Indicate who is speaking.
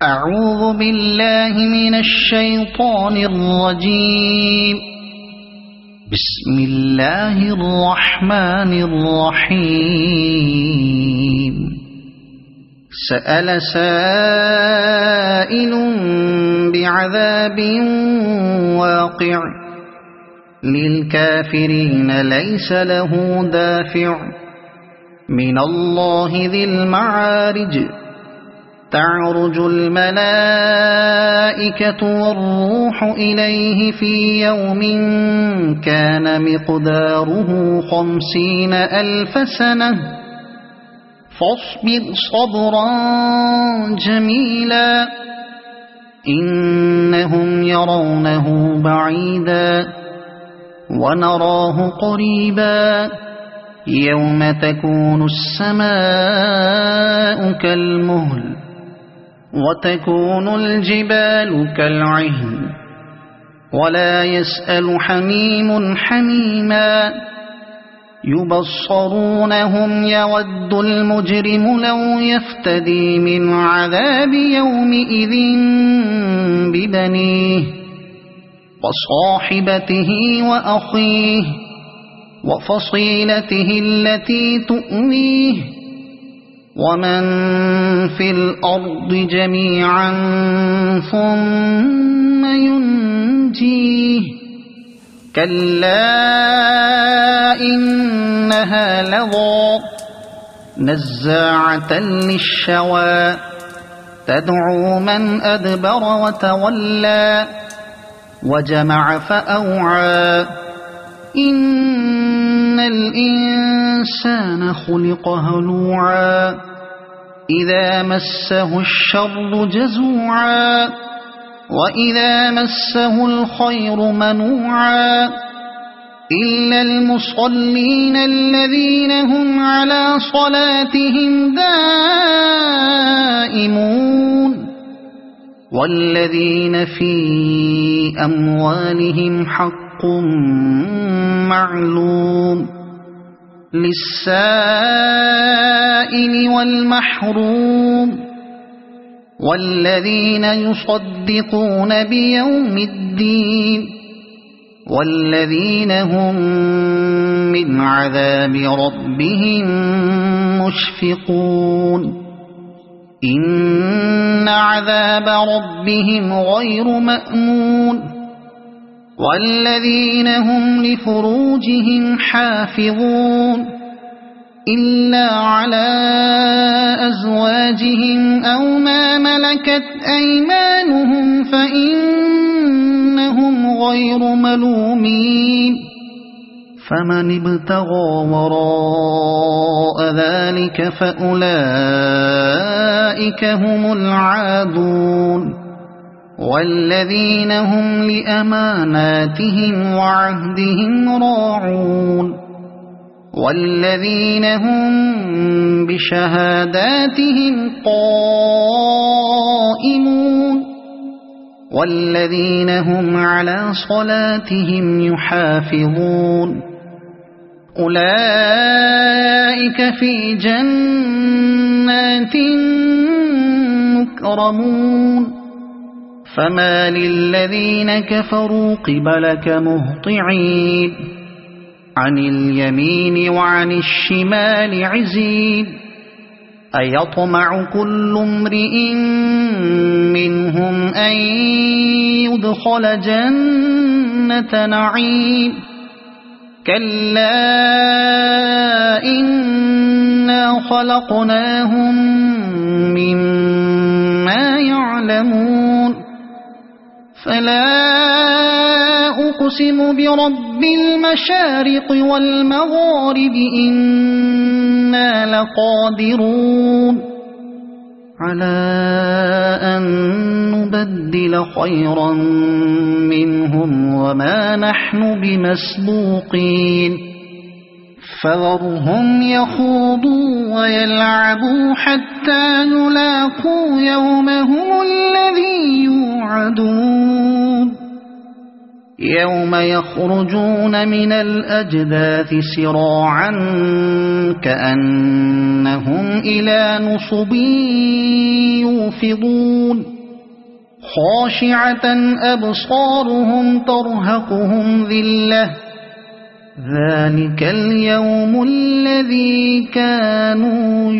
Speaker 1: أعوذ بالله من الشيطان الرجيم. بسم الله الرحمن الرحيم. سأل سائل بعذاب واقع للكافرين ليس له دافع من الله ذي المعارج. تعرج الملائكة والروح إليه في يوم كان مقداره 50,000 سنة فاصبر صبرا جميلا إنهم يرونه بعيدا ونراه قريبا يوم تكون السماء كالمهل وتكون الجبال كالعهن ولا يسأل حميم حميما يبصرونهم يود المجرم لو يفتدي من عذاب يومئذ ببنيه وصاحبته وأخيه وفصيلته التي تؤويه ومن في الأرض جميعا ثم ينجيه كلا إنها لظى نزاعة للشوى تدعو من أدبر وتولى وجمع فأوعى إن الإنسان خلق هلوعا إذا مسه الشر جزوعا وإذا مسه الخير منوعا إلا المصلين الذين هم على صلاتهم دائمون والذين في أموالهم حق معلوم للسائل والمحروم والذين يصدقون بيوم الدين والذين هم من عذاب ربهم مشفقون إن عذاب ربهم غير مأمون والذين هم لفروجهم حافظون إلا على أزواجهم أو ما ملكت أيمانهم فإنهم غير ملومين فمن ابتغى وراء ذلك فأولئك هم العادون والذين هم لأماناتهم وعهدهم راعون والذين هم بشهاداتهم قائمون والذين هم على صلاتهم يحافظون أولئك في جنات مكرمون فما للذين كفروا قبلك مهطعين عن اليمين وعن الشمال عزين أيطمع كل امرئ منهم أن يدخل جنة نعيم كلا إنا خلقناهم مما يعلمون فلا أقسم برب المشارق والمغارب إنا لقادرون على أن نبدل خيرا منهم وما نحن بمسبوقين فذرهم يخوضوا ويلعبوا حتى يلاقوا يومهم الذي يوعدون يوم يخرجون من الأجداث سراعا كأنهم إلى نصب يوفضون خاشعة أبصارهم ترهقهم ذلة ذلك اليوم الذي كانوا